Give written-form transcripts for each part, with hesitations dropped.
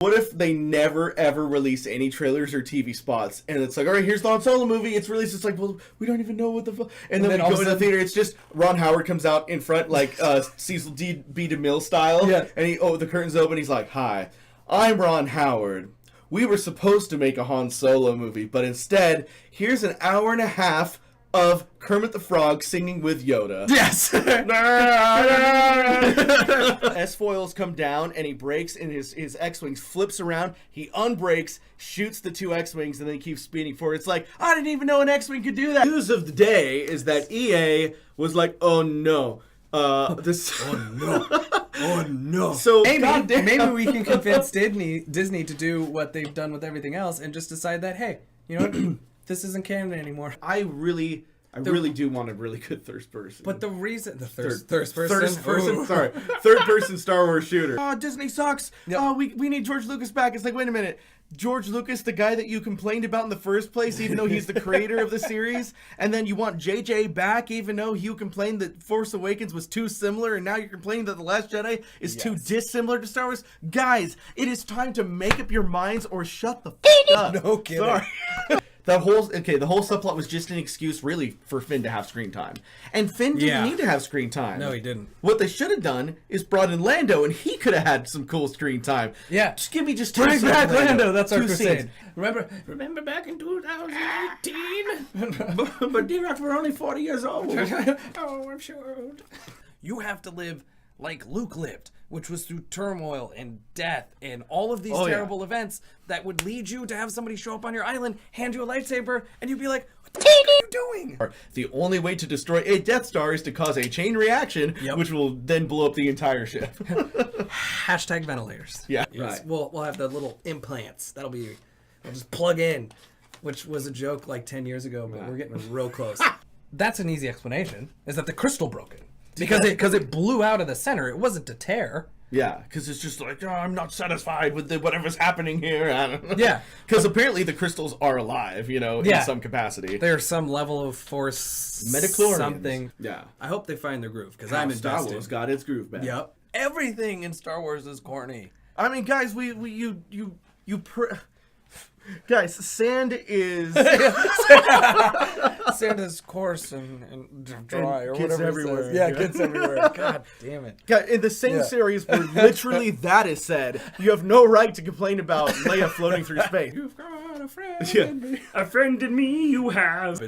What if they never ever release any trailers or TV spots, and it's like, all right, here's the Han Solo movie. It's released. It's like, well, we don't even know what the fuck. And then we go to the theater. It's just Ron Howard comes out in front like Cecil B. DeMille style. Yeah. And the curtains open. He's like, "Hi, I'm Ron Howard. We were supposed to make a Han Solo movie, but instead, here's an hour and a half of Kermit the Frog singing with Yoda." Yes. S-foils come down and he breaks, and his X-Wings flips around. He unbrakes, shoots the two X-Wings, and then keeps speeding forward. It's like, I didn't even know an X-Wing could do that. News of the day is that EA was like, oh no. Oh no. So Maybe we can convince Disney to do what they've done with everything else and just decide that, hey, you know what? This isn't canon anymore. I really do want a really good third person. But the reason third person Star Wars shooter. Oh, Disney sucks. Yep. Oh, we need George Lucas back. It's like, wait a minute. George Lucas, the guy that you complained about in the first place, even though he's the creator of the series, and then you want JJ back, even though you complained that Force Awakens was too similar, and now you're complaining that The Last Jedi is too dissimilar to Star Wars. Guys, it is time to make up your minds or shut the f*** up. No kidding. Sorry. The whole subplot was just an excuse, really, for Finn to have screen time. And Finn didn't need to have screen time. No, he didn't. What they should have done is brought in Lando, and he could have had some cool screen time. Yeah. Just give me just Bring back Lando. That's our two crusade. scenes. Remember back in 2018? But D-Rock, we're only 40 years old. Oh, I'm sure. You have to live like Luke lived, which was through turmoil and death and all of these terrible events that would lead you to have somebody show up on your island, hand you a lightsaber, and you'd be like, what the fuck are you doing? The only way to destroy a Death Star is to cause a chain reaction, which will then blow up the entire ship. Hashtag ventilators. Yeah, yes. right. We'll have the little implants. We'll just plug in, which was a joke like 10 years ago, but we're getting real close. That's an easy explanation, is that the crystal broke it. Because it blew out of the center. It wasn't a tear. Yeah, because it's just like, oh, I'm not satisfied with whatever's happening here. I don't know. Yeah. Because apparently the crystals are alive, in some capacity. There's some level of force. Midichlorians. Something. Yeah. I hope they find their groove, because I'm invested. Star Wars got its groove back. Yep. Everything in Star Wars is corny. I mean, guys, guys, sand is Sand is coarse and dry, or kids whatever everywhere. it says. Yeah, kids everywhere. God damn it. in the same series where literally that is said, you have no right to complain about Leia floating through space. You've got a friend in me. A friend in me you have.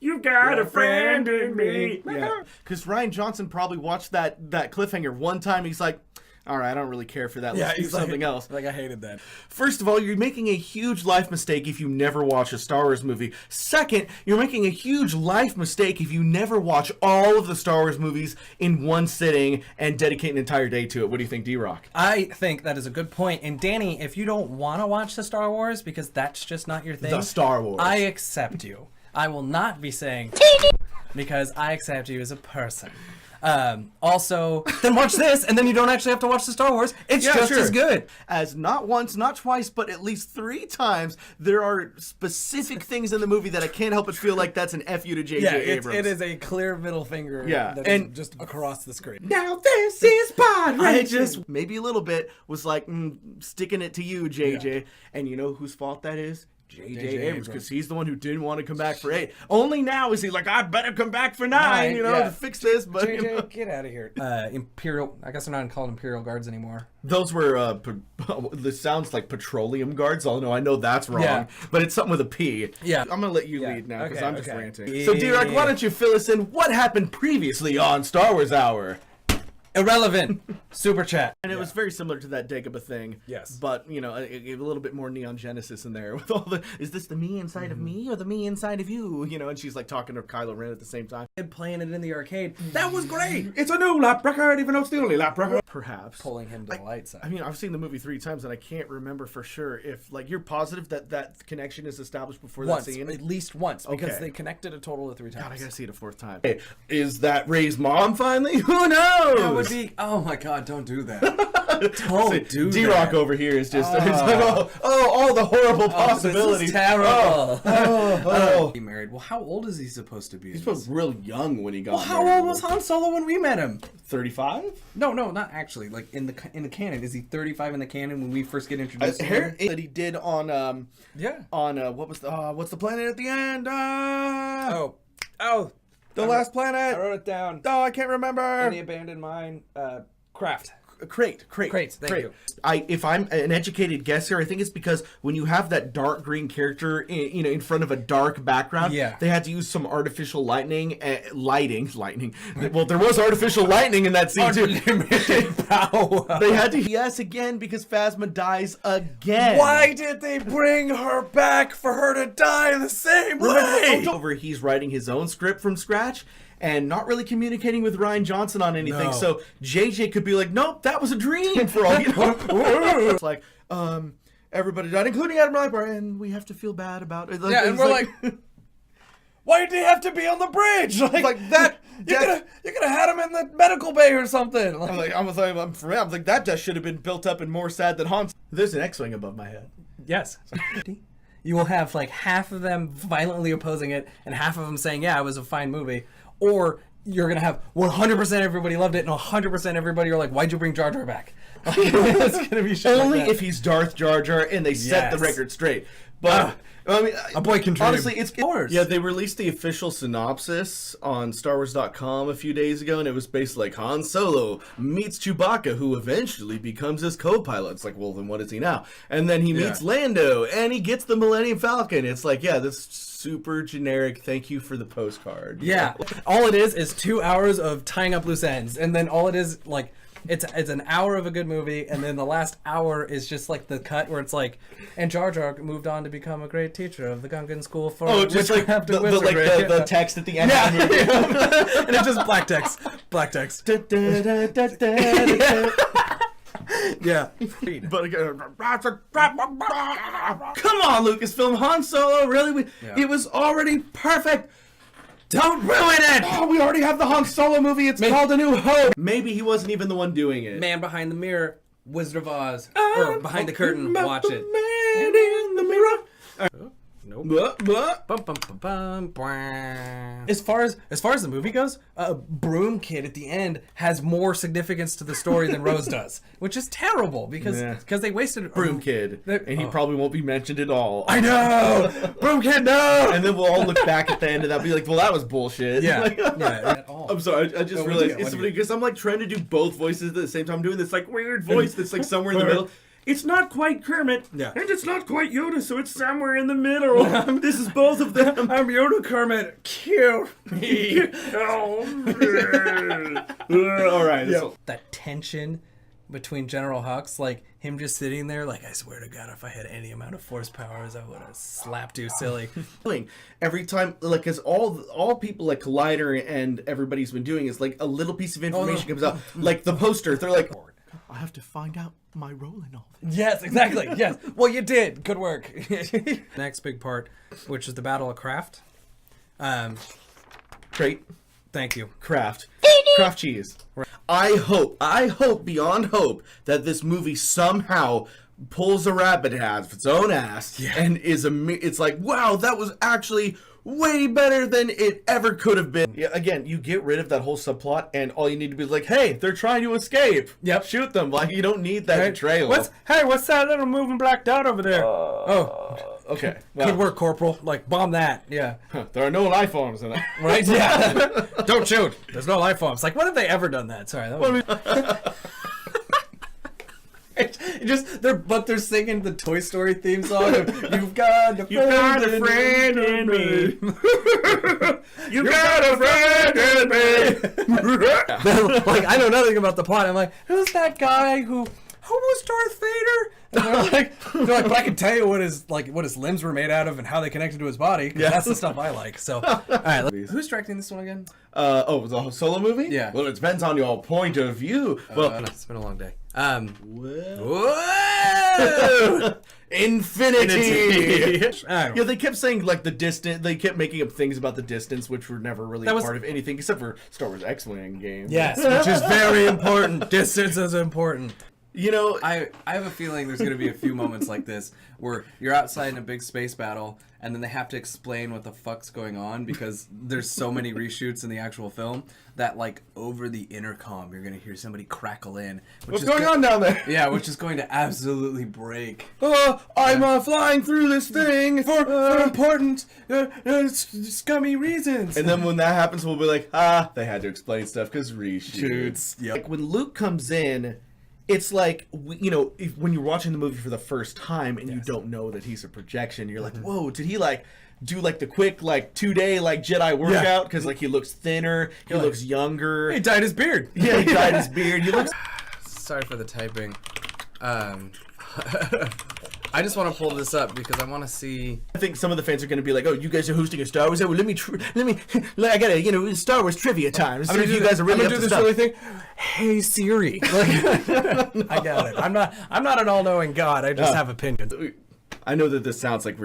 You've got a friend in me. Yeah, because Ryan Johnson probably watched that cliffhanger one time. He's like, all right, I don't really care for that. Let's do something else. Like, I hated that. First of all, you're making a huge life mistake if you never watch a Star Wars movie. Second, you're making a huge life mistake if you never watch all of the Star Wars movies in one sitting and dedicate an entire day to it. What do you think, D-Rock? I think that is a good point. And Danny, if you don't want to watch the Star Wars because that's just not your thing, The Star Wars. I accept you. I will not be saying because I accept you as a person. Also, then watch this, and then you don't actually have to watch the Star Wars. It's just as good. As not once, not twice, but at least 3 times, there are specific things in the movie that I can't help but feel like that's an F you to J.J. Abrams. It is a clear middle finger that is just across the screen. Now this is Pod I just, maybe a little bit, was like, sticking it to you, J.J. Yeah. And you know whose fault that is? J.J. Abrams, because he's the one who didn't want to come back for 8. Only now is he like, I better come back for 9, to fix this. But J.J., get out of here. Imperial, I guess they're not called Imperial Guards anymore. Those were, this sounds like petroleum guards, although I know that's wrong, but it's something with a P. Yeah. I'm going to let you lead now, because I'm just ranting. So, D-Rock, why don't you fill us in what happened previously on Star Wars Hour? Irrelevant. Super chat. And it was very similar to that Dagobah thing. Yes. But, a little bit more Neon Genesis in there with all the, is this the me inside of me or the me inside of you? And she's like talking to Kylo Ren at the same time. And playing it in the arcade. That was great. It's a new lap record, even though it's the only lap record. Perhaps. Pulling him to the light side. I mean, I've seen the movie 3 times and I can't remember for sure if, you're positive that connection is established before that scene? At least once, because they connected a total of 3 times. God, I gotta see it a 4th time. Hey, is that Rey's mom finally? Who knows? That would be, oh my God, don't do that. Don't do D-Rock that. over here is just it's like, all the horrible possibilities. This is terrible. He married. Well, how old is he supposed to be? He was real young when he got Well, how married. old was Han Solo when we met him? 35? No, not actually. Like in the canon, is he 35 in the canon when we first get introduced to him? That he did on Yeah. what's the planet at the end? Oh, The Last I Planet. wrote it down. Oh, I can't remember. In the abandoned mine. Craft. Crate. Crates, thank you. If I'm an educated guess here, I think it's because when you have that dark green character, in front of a dark background, Yeah. they had to use some artificial lighting. Well, there was artificial lightning in that scene too. They had to again because Phasma dies again. Why did they bring her back for her to die the same way? Over, he's writing his own script from scratch. And not really communicating with Rian Johnson on anything, No. so JJ could be like, "Nope, that was a dream." For all you know, it's like, everybody died, including Adam Ryber, and we have to feel bad about it. Yeah, and it's we're like, why did he have to be on the bridge? like that. You could have had him in the medical bay or something. I'm like, that death should have been built up and more sad than Han. There's an X-wing above my head. Yes. You will have like half of them violently opposing it and half of them saying, yeah, it was a fine movie. Or you're going to have 100% everybody loved it and 100% everybody are like, why'd you bring Jar Jar back? It's going to be shit Only like that. if he's Darth Jar Jar and they set the Yes. record straight. But I mean, a boy can dream. honestly, it's Yours. yeah. They released the official synopsis on StarWars.com a few days ago, and it was basically like Han Solo meets Chewbacca, who eventually becomes his co-pilot. It's like, well, then what is he now? And then he meets Lando, and he gets the Millennium Falcon. It's like, yeah, this super generic. Thank you for the postcard. Yeah. All it is 2 hours of tying up loose ends. And then all it is, like, it's an hour of a good movie, and then the last hour is just like the cut where it's like, and Jar Jar moved on to become a great teacher of the Gungan School for just like Witchcraft the, and the, like Wizardry. the text at the end. Yeah. Of the movie. And it's just black text. Black text. Yeah. But come on, Lucasfilm, Han Solo, really? It was already perfect. Don't ruin it! Oh, we already have the Han Solo movie. It's called A New Hope. Maybe he wasn't even the one doing it. Man Behind the Mirror, Wizard of Oz, or Behind the Curtain, watch it. Man in the mirror. Nope. Blah, blah. Bum, bum, bum, bum, blah. As far as the movie goes, Broom Kid at the end has more significance to the story than Rose does, which is terrible because they wasted Broom Kid, and he probably won't be mentioned at all. I know, Broom Kid, no. And then we'll all look back at the end of that and be like, well, that was bullshit. Yeah, Like, at all. I'm sorry, I just realized it's funny because I'm like trying to do both voices at the same time, doing this like weird voice that's like somewhere in the middle. It's not quite Kermit, Yeah. and it's not quite Yoda, so it's somewhere in the middle. This is both of them. I'm Yoda Kermit. Kill me. Oh, All right. Yeah. So, That tension between General Hux, like him just sitting there, like, I swear to God, if I had any amount of force powers, I would have slapped you silly. every time, like, as all people like Collider and everybody's been doing is like a little piece of information comes out, like the poster. They're like, I have to find out my role in all this. Yes, exactly. Yes. Well, you did. Good work. Next big part, which is the Battle of Craft. Crate, Thank you. Kraft cheese. I hope beyond hope that this movie somehow pulls a rabbit out of its own ass and it's like, wow, that was actually way better than it ever could have been. Yeah, again, you get rid of that whole subplot and all you need to be like, hey, they're trying to escape. Yep. Shoot them. Like, you don't need that betrayal. What's that little moving black dot over there? Okay. Good work, Corporal. Like, bomb that. Yeah. There are no life forms in it. Right? Yeah. Don't shoot. There's no life forms. Like, when have they ever done that? Sorry. That was... They're singing the Toy Story theme song of, You've got a friend in me. you got a friend in me. Like, I know nothing about the plot. I'm like, who's that guy who was Darth Vader? And they're like, but I can tell you what his limbs were made out of and how they connected to his body. 'Cause that's the stuff I like. So, all right, who's directing this one again? The Solo movie? Yeah. Well, it depends on your point of view. Well, It's been a long day. Whoa! Infinity. I don't Yeah, they kept saying like the distance. They kept making up things about the distance, which were never really was- part of anything except for Star Wars X-Wing game. Yes, which is very important. Distance is important. You know, I have a feeling there's going to be a few moments like this where you're outside in a big space battle and then they have to explain what the fuck's going on because there's so many reshoots in the actual film that, like, over the intercom you're going to hear somebody crackle in. what's going on down there? Yeah, which is going to absolutely break. I'm flying through this thing For important, scummy reasons. And then when that happens, we'll be like, they had to explain stuff because reshoots. Yep. Like when Luke comes in, it's like, you know, when you're watching the movie for the first time and you don't know that he's a projection, you're like, whoa, did he like do like the quick like 2-day like Jedi workout? Because like he looks thinner, he looks younger. He dyed his beard. Yeah, he dyed his beard. He looks. Sorry for the typing. I just want to pull this up because I want to see. I think some of the fans are going to be like, "Oh, you guys are hosting a Star Wars. Well, let me. I gotta, you know, Star Wars trivia time. So you guys are really up to stuff." thing. Hey Siri. I got it. I'm not an all-knowing god. I just have opinions. I know that this sounds like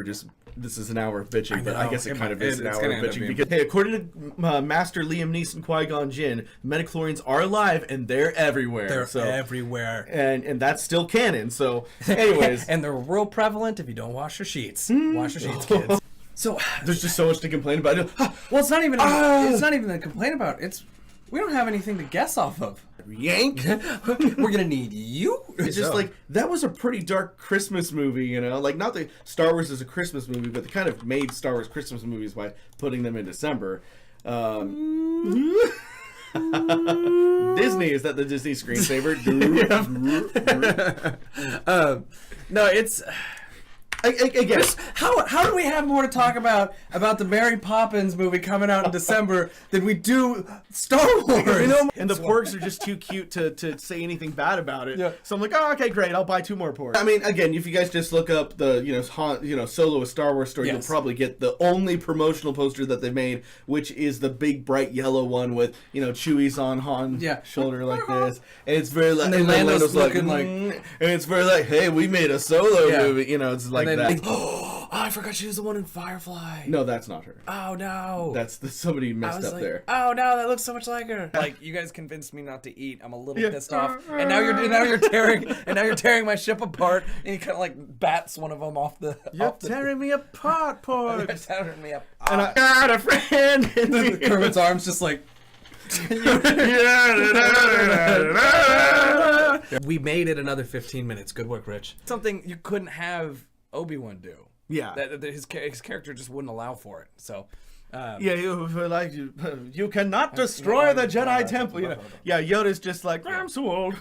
this is an hour of bitching, but I guess it kind of is an hour of bitching being. because, hey, according to Master Liam Neeson, Qui-Gon Jinn, metachlorians are alive and they're everywhere. They're everywhere. And that's still canon. So, anyways, And they're real prevalent if you don't wash your sheets. Wash your sheets, kids. So there's just so much to complain about. well, it's not even a complaint about. We don't have anything to guess off of. Yank. We're gonna need you. It's just like, that was a pretty dark Christmas movie, you know? Like, not that Star Wars is a Christmas movie, but they kind of made Star Wars Christmas movies by putting them in December. Disney, is that the Disney screensaver? No, it's. Again, How do we have more to talk about the Mary Poppins movie coming out in December than we do Star Wars? you know, and the porgs are just too cute to say anything bad about it. Yeah. So I'm like, oh, okay, great, I'll buy 2 more porgs. I mean, again, if you guys just look up the Solo a Star Wars story, Yes. you'll probably get the only promotional poster that they've made, which is the big bright yellow one with Chewie's on Han's shoulder like this, and it's very like, And then Lando's looking like, and it's very like, hey, we made a Solo movie, it's like that. Oh, I forgot she was the one in Firefly. No, that's not her. Oh no. That's somebody I messed was up like, there. oh no, that looks so much like her. Like, you guys convinced me not to eat. I'm a little pissed off, and now you're tearing my ship apart, and he kind of like bats one of them off the. You're off the, tearing me apart, porgs. You're tearing me up. And I got a friend in me. Kermit's arms just like. We made it another 15 minutes. Good work, Rich. Something you couldn't have Obi-Wan do. Yeah. That his character just wouldn't allow for it. So. Yeah, you cannot destroy the Jedi Temple. Yeah, Yoda's just like, I'm so old.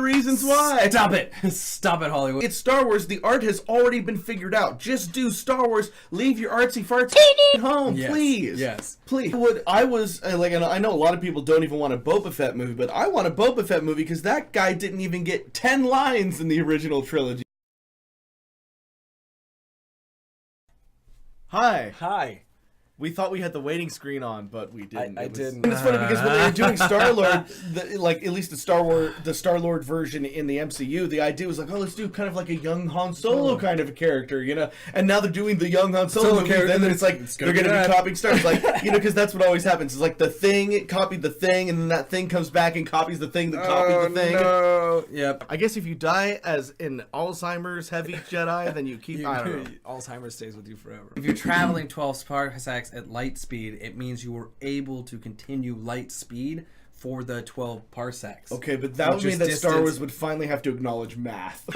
Reasons why. Stop it. Stop it, Hollywood. It's Star Wars. The art has already been figured out. Just do Star Wars. Leave your artsy fartsy home, Yes. please. Yes. Please. I was like, and I know a lot of people don't even want a Boba Fett movie, but I want a Boba Fett movie because that guy didn't even get 10 lines in the original trilogy. Hi. We thought we had the waiting screen on, but we didn't. I didn't. And it's funny because when they were doing Star-Lord, like at least the Star-Lord version in the MCU, the idea was like, oh, let's do kind of like a young Han Solo kind of a character, And now they're doing the young Han Solo movie, character, then it's like they're going to be copying Star Wars, like because that's what always happens. It's like the thing copied the thing, and then that thing comes back and copies the thing that copied the thing. No. Yep. I guess if you die as an Alzheimer's heavy Jedi, then you keep. I don't know. Alzheimer's stays with you forever. If you're traveling 12 parsecs at light speed, it means you were able to continue light speed for the 12 parsecs. Okay, but that would mean that Star Wars would finally have to acknowledge math.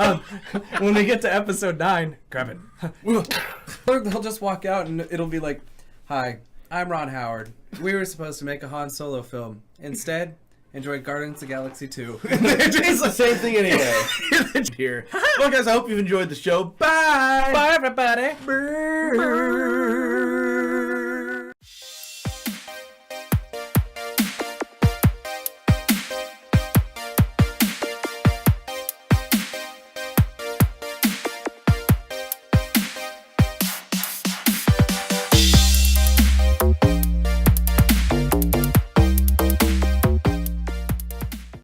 When we get to episode 9, grab it. They'll just walk out and it'll be like, "Hi, I'm Ron Howard. We were supposed to make a Han Solo film. Instead, enjoy Guardians of the Galaxy 2. It's the same thing anyway. Here. Well, guys, I hope you've enjoyed the show. Bye! Bye, everybody.